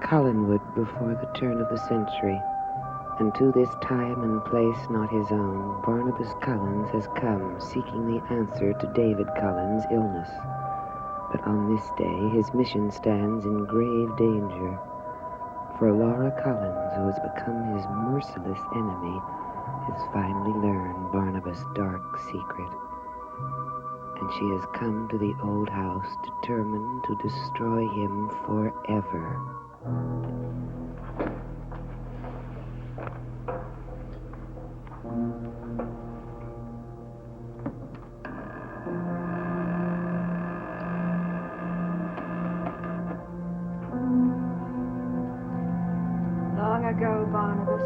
Collinwood before the turn of the century, and to this time and place not his own, Barnabas Collins has come, seeking the answer to David Collins' illness. But on this day, his mission stands in grave danger. For Laura Collins, who has become his merciless enemy, has finally learned Barnabas' dark secret. And she has come to the old house determined to destroy him forever. Long ago, Barnabas,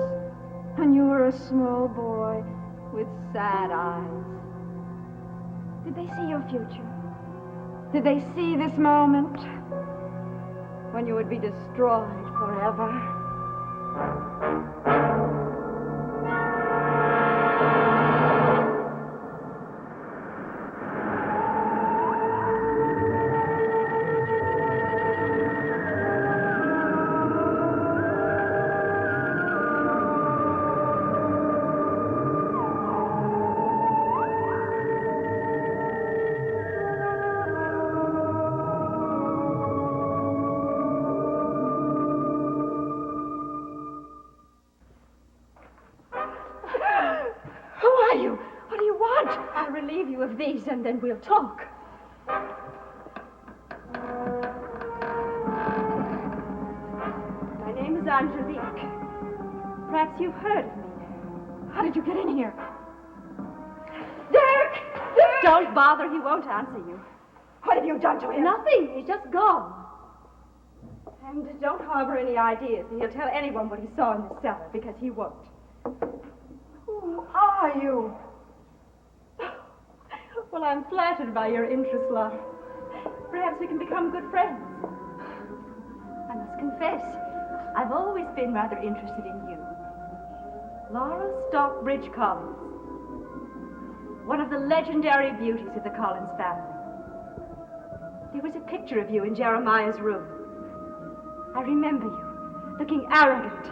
when you were a small boy with sad eyes, did they see your future? Did they see this moment when you would be destroyed forever? Of these, and then we'll talk. My name is Angelique. Perhaps you've heard of me. How did you get in here? Dirk! Dirk! Don't bother, he won't answer you. What have you done to him? Nothing, he's just gone. And don't harbor any ideas that he'll tell anyone what he saw in the cellar, because he won't. Who are you? Well, I'm flattered by your interest, Laura. Perhaps we can become good friends. I must confess, I've always been rather interested in you. Laura Stockbridge Collins. One of the legendary beauties of the Collins family. There was a picture of you in Jeremiah's room. I remember you, looking arrogant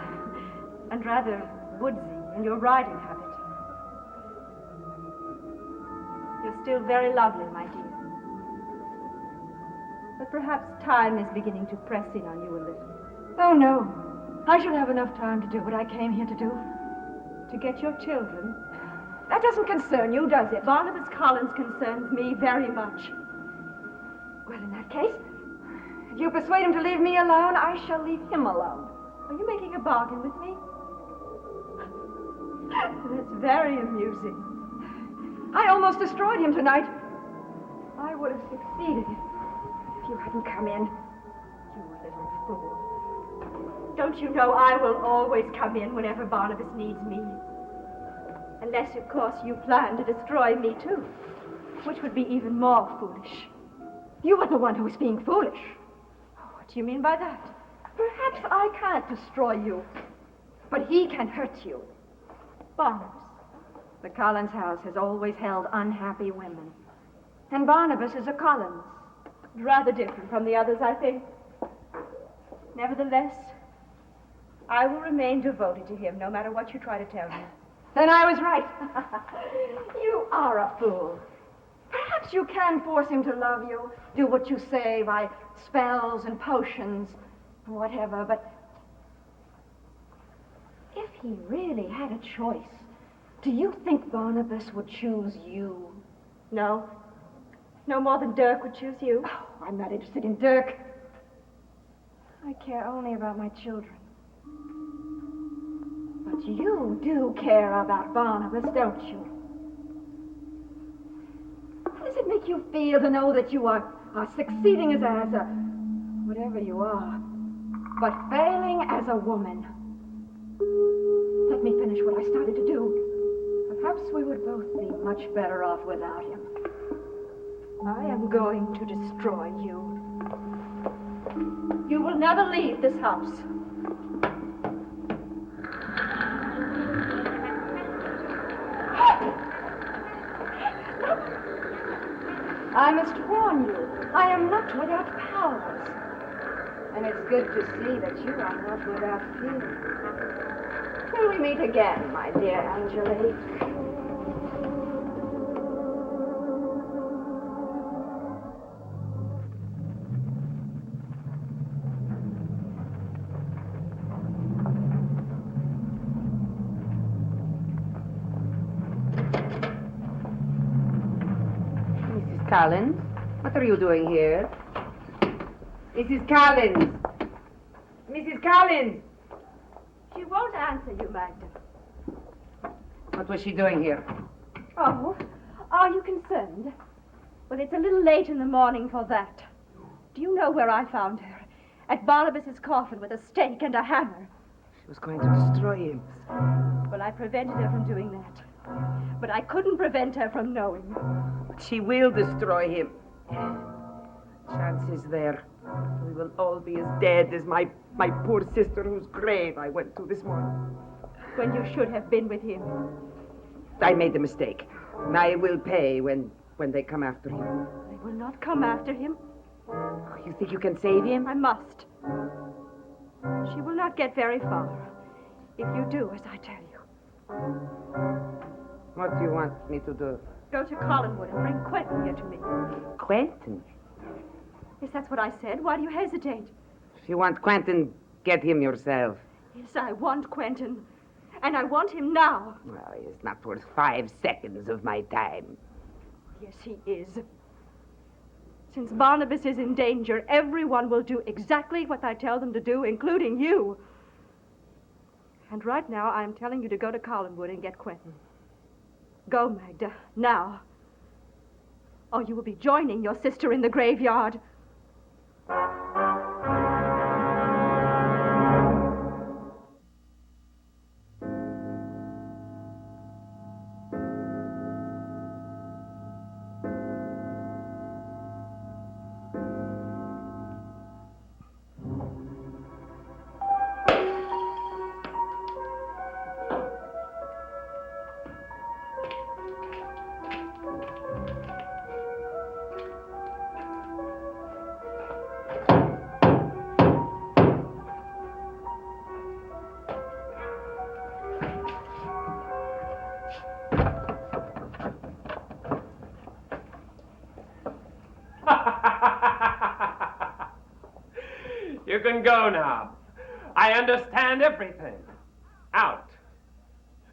and rather woodsy in your riding habit. You're still very lovely, my dear. But perhaps time is beginning to press in on you a little. Oh, no. I shall have enough time to do what I came here to do. To get your children. That doesn't concern you, does it? Barnabas Collins concerns me very much. Well, in that case, if you persuade him to leave me alone, I shall leave him alone. Are you making a bargain with me? That's very amusing. I almost destroyed him tonight. I would have succeeded if you hadn't come in. You little fool. Don't you know I will always come in whenever Barnabas needs me? Unless, of course, you plan to destroy me too, which would be even more foolish. You were the one who was being foolish. What do you mean by that? Perhaps I can't destroy you, but he can hurt you. Barnabas. The Collins house has always held unhappy women. And Barnabas is a Collins. Rather different from the others, I think. Nevertheless, I will remain devoted to him, no matter what you try to tell me. Then I was right. You are a fool. Perhaps you can force him to love you, do what you say by spells and potions, or whatever, but if he really had a choice, do you think Barnabas would choose you? No. No more than Dirk would choose you. Oh, I'm not interested in Dirk. I care only about my children. But you do care about Barnabas, don't you? How does it make you feel to know that you are succeeding as a whatever you are, but failing as a woman? Let me finish what I started to do. Perhaps we would both be much better off without him. I am going to destroy you. You will never leave this house. I must warn you, I am not without powers. And it's good to see that you are not without fear. Till we meet again, my dear Angelique. Mrs. Collins, what are you doing here? Mrs. Collins! Mrs. Collins! She won't answer you, Magda. What was she doing here? Oh, are you concerned? Well, it's a little late in the morning for that. Do you know where I found her? At Barnabas's coffin with a stake and a hammer. She was going to destroy him. Well, I prevented her from doing that. But I couldn't prevent her from knowing. But she will destroy him. Chance is there. We will all be as dead as my poor sister whose grave I went to this morning. When you should have been with him. I made a mistake. I will pay when they come after him. They will not come after him. You think you can save him? I must. She will not get very far if you do as I tell you. What do you want me to do? Go to Collinwood and bring Quentin here to me. Quentin? Yes, that's what I said. Why do you hesitate? If you want Quentin, get him yourself. Yes, I want Quentin. And I want him now. Well, he's not worth 5 seconds of my time. Yes, he is. Since Barnabas is in danger, everyone will do exactly what I tell them to do, including you. And right now, I'm telling you to go to Collinwood and get Quentin. Go, Magda, now. Or you will be joining your sister in the graveyard. You can go now. I understand everything. Out.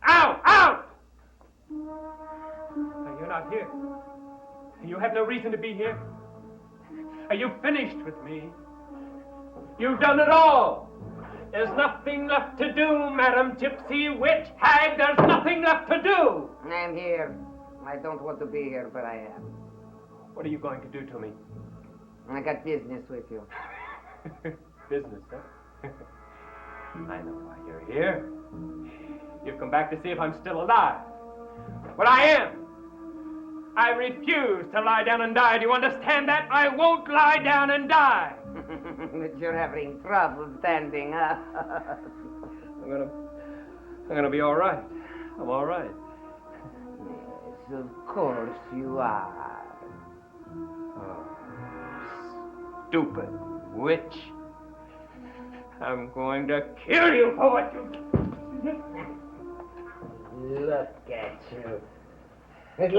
Out! Out! You're not here. You have no reason to be here. Are you finished with me? You've done it all. There's nothing left to do, Madam Gypsy Witch Hag. There's nothing left to do. I'm here. I don't want to be here, but I am. What are you going to do to me? I got business with you. Business, huh? I know why you're here. You've come back to see if I'm still alive. But I am. I refuse to lie down and die. Do you understand that? I won't lie down and die. But you're having trouble standing up. I'm gonna be all right. I'm all right. Yes, of course you are. Oh, stupid witch. I'm going to kill you for what you... Look at you.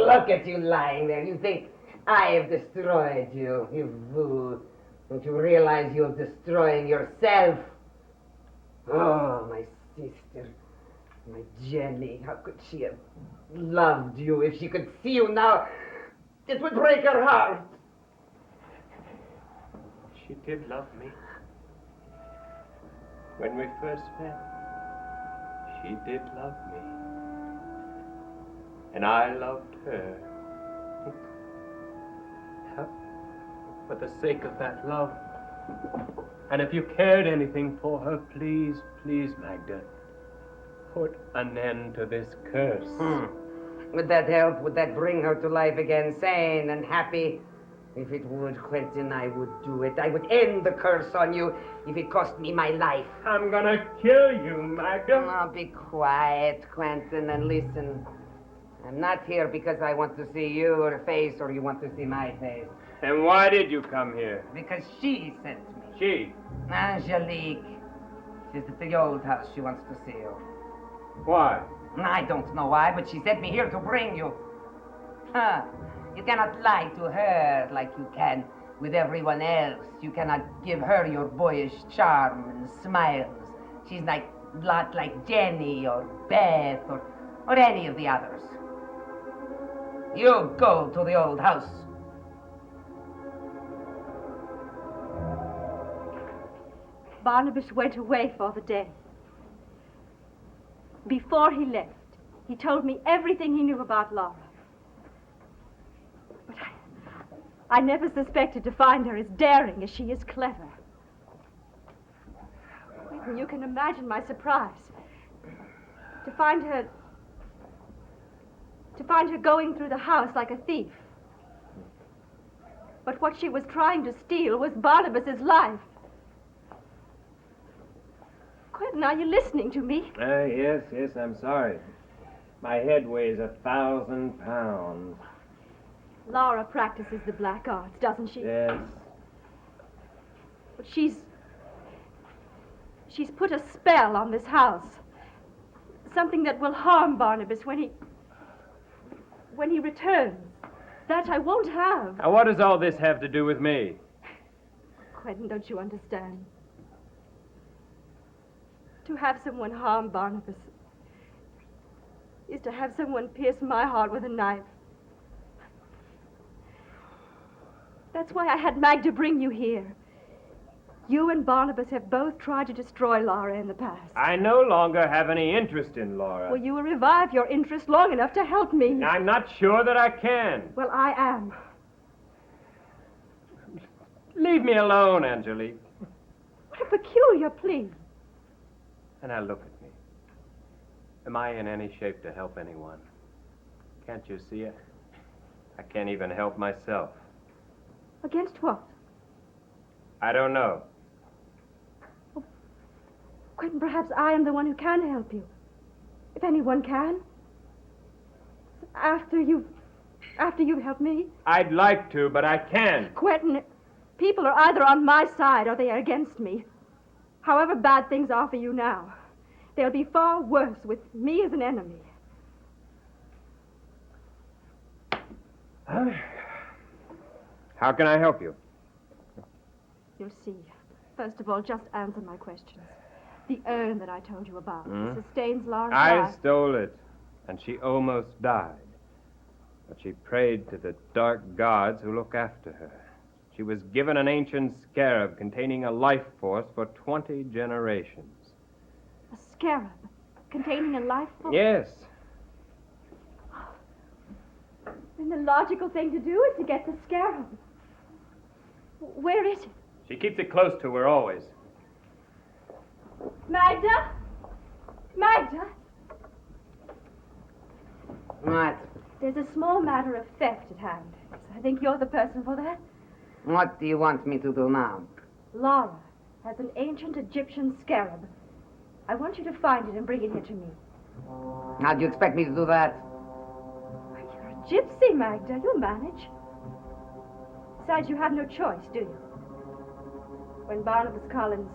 Look at you lying there. You think I have destroyed you, you fool. Don't you realize you're destroying yourself? Oh, my sister. My Jenny. How could she have loved you? If she could see you now, it would break her heart. She did love me. When we first met, she did love me. And I loved her. For the sake of that love. And if you cared anything for her, please, please, Magda, put an end to this curse. Would that help? Would that bring her to life again, sane and happy? If it would, Quentin, I would do it. I would end the curse on you if it cost me my life. I'm gonna kill you, Magda. Oh, be quiet, Quentin, and listen. I'm not here because I want to see your face or you want to see my face. And why did you come here? Because she sent me. she? Angelique. She's at the old house. She wants to see you. Why? I don't know why, but she sent me here to bring you. Huh. You cannot lie to her like you can with everyone else. You cannot give her your boyish charm and smiles. She's not like Jenny or Beth or any of the others. You go to the old house. Barnabas went away for the day. Before he left, he told me everything he knew about Laura. But I never suspected to find her as daring as she is clever. Clinton, you can imagine my surprise. To find her going through the house like a thief. But what she was trying to steal was Barnabas's life. Quentin, are you listening to me? Yes, I'm sorry. My head weighs 1,000 pounds. Laura practices the black arts, doesn't she? Yes. But she's put a spell on this house. Something that will harm Barnabas when he returns. That I won't have. Now, what does all this have to do with me? Quentin, don't you understand? To have someone harm Barnabas is to have someone pierce my heart with a knife. That's why I had Magda bring you here. You and Barnabas have both tried to destroy Laura in the past. I no longer have any interest in Laura. Well, you will revive your interest long enough to help me. I'm not sure that I can. Well, I am. Leave me alone, Angelique. What a peculiar plea. And now look at me. Am I in any shape to help anyone? Can't you see it? I can't even help myself. Against what? I don't know. Quentin, perhaps I am the one who can help you. If anyone can. After you've helped me. I'd like to, but I can't. Quentin, people are either on my side or they are against me. However bad things are for you now, they'll be far worse with me as an enemy. How can I help you? You'll see. First of all, just answer my questions. The urn that I told you about sustains Laura's I life. stole it, and she almost died. But she prayed to the dark gods who look after her. She was given an ancient scarab containing a life force for 20 generations. A scarab containing a life force? Yes. Then the logical thing to do is to get the scarab. Where is it? She keeps it close to her always. Magda? Magda? What? There's a small matter of theft at hand. I think you're the person for that. What do you want me to do now? Laura has an ancient Egyptian scarab. I want you to find it and bring it here to me. How do you expect me to do that? You're a gypsy, Magda. You'll manage. Besides, you have no choice, do you? When Barnabas Collins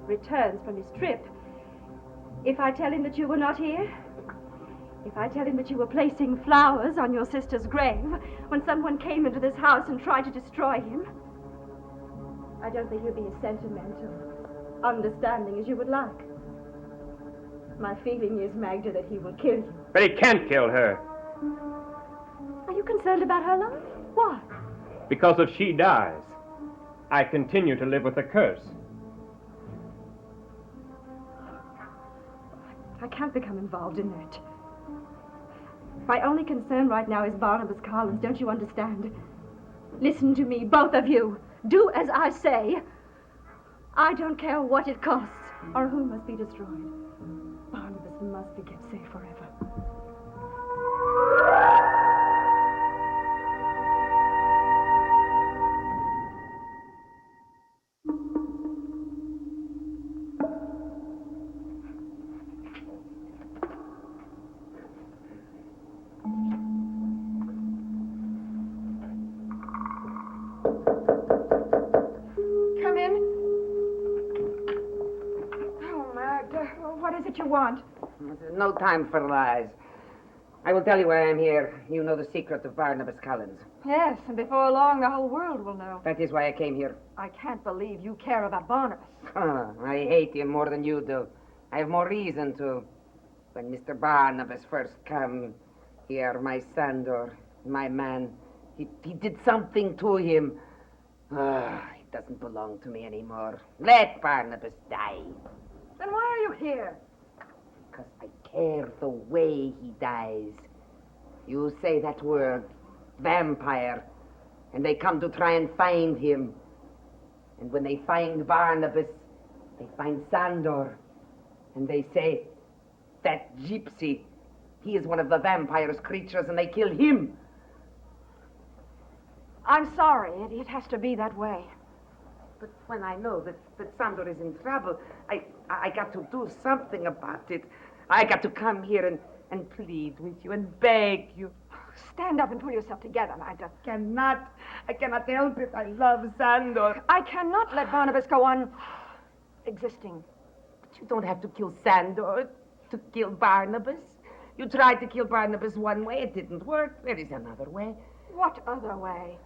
returns from his trip, if I tell him that you were not here, if I tell him that you were placing flowers on your sister's grave when someone came into this house and tried to destroy him, I don't think he'll be as sentimental, understanding as you would like. My feeling is, Magda, that he will kill you. But he can't kill her. Are you concerned about her life? Why? Because if she dies, I continue to live with a curse. I can't become involved in that. My only concern right now is Barnabas Collins, don't you understand? Listen to me, both of you. Do as I say. I don't care what it costs or who must be destroyed. Barnabas must be kept safe forever. Come in. you want? There's no time for lies. I will tell you why I'm here. You know the secret of Barnabas Collins. Yes, and before long, the whole world will know. That is why I came here. I can't believe you care about Barnabas. I hate him more than you do. I have more reason to. When Mr. Barnabas first came here, my Sandor, my man, he did something to him. He doesn't belong to me anymore. Let Barnabas die. Then why are you here? Because I care the way he dies. You say that word, vampire, and they come to try and find him. And when they find Barnabas, they find Sandor. And they say, that gypsy, he is one of the vampire's creatures, and they kill him. I'm sorry. It has to be that way. But when I know that Sandor is in trouble, I got to do something about it. I got to come here and plead with you and beg you. Stand up and pull yourself together, Magda. I cannot help it. I love Sandor. I cannot let Barnabas go on existing. But you don't have to kill Sandor to kill Barnabas. You tried to kill Barnabas one way. It didn't work. There is another way. What other way?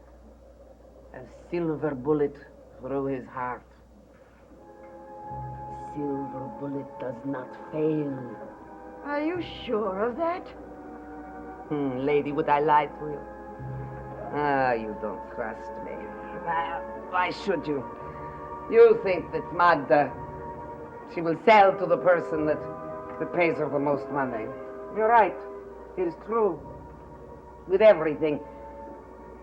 A silver bullet through his heart. Silver bullet does not fail. Are you sure of that? Lady, would I lie to you? You don't trust me. Why should you? You think that Magda, she will sell to the person that pays her the most money. You're right. It is true. With everything.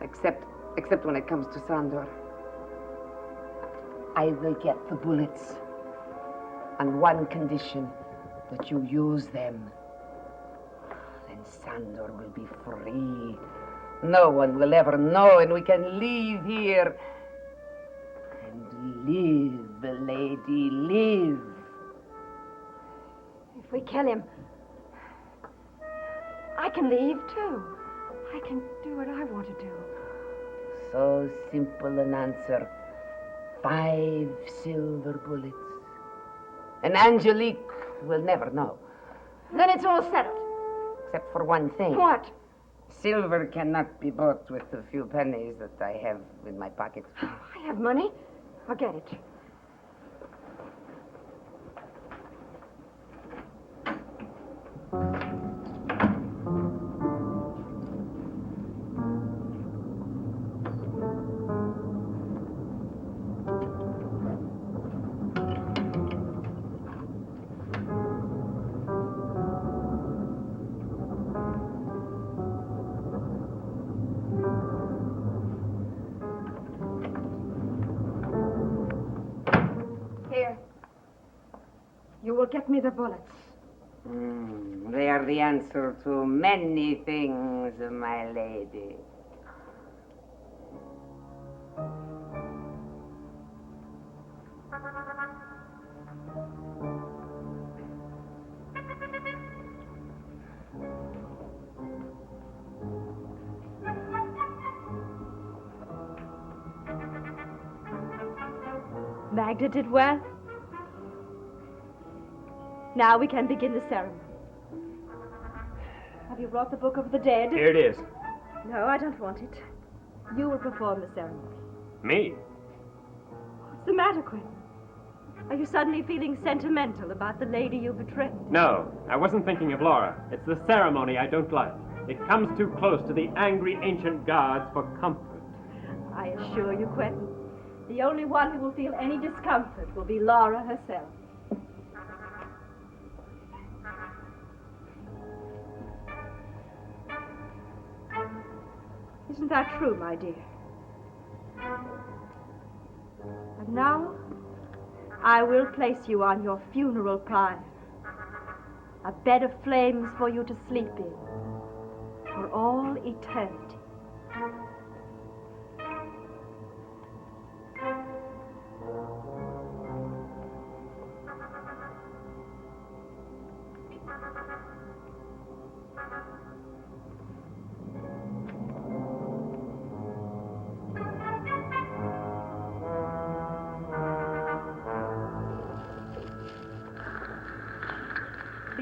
Except when it comes to Sandor. I will get the bullets. On one condition, that you use them. Then Sandor will be free. No one will ever know, and we can leave here. And live, lady, live. If we kill him, I can leave too. I can do what I want to do. So simple an answer. 5 silver bullets. And Angelique will never know. Then it's all settled. Except for one thing. What? Silver cannot be bought with the few pennies that I have in my pocket. I have money. I'll get it. Here. You will get me the bullets. They are the answer to many things, my lady. Magda did well. Now we can begin the ceremony. Have you brought the Book of the Dead? Here it is. No, I don't want it. You will perform the ceremony. Me? What's the matter, Quentin? Are you suddenly feeling sentimental about the lady you betrayed? No, I wasn't thinking of Laura. It's the ceremony I don't like. It comes too close to the angry ancient gods for comfort. I assure you, Quentin, the only one who will feel any discomfort will be Laura herself. Isn't that true, my dear? And now, I will place you on your funeral pyre. A bed of flames for you to sleep in. For all eternity.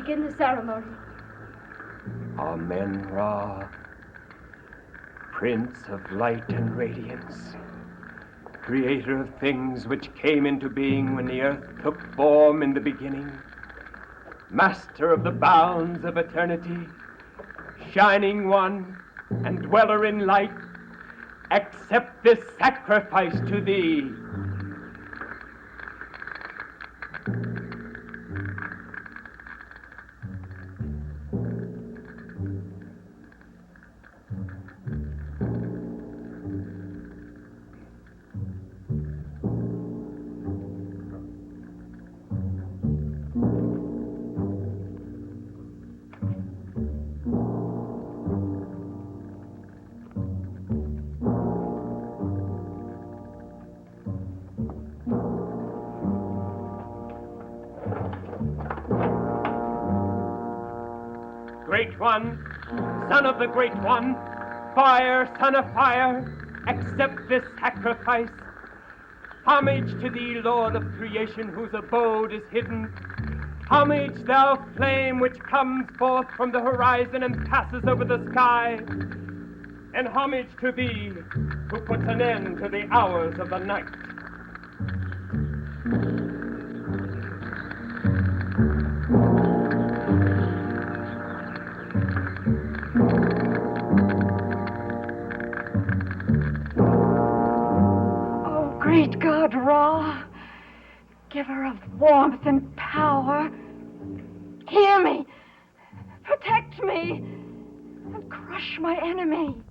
begin the ceremony. Amen, Ra. Prince of light and radiance, creator of things which came into being when the earth took form in the beginning, master of the bounds of eternity, shining one and dweller in light, accept this sacrifice to thee. Great One, Son of the Great One, Fire, Son of Fire, accept this sacrifice. Homage to thee, Lord of creation, whose abode is hidden. Homage, thou flame which comes forth from the horizon and passes over the sky. And homage to thee, who puts an end to the hours of the night. Great God, Ra, giver of warmth and power, hear me, protect me, and crush my enemy.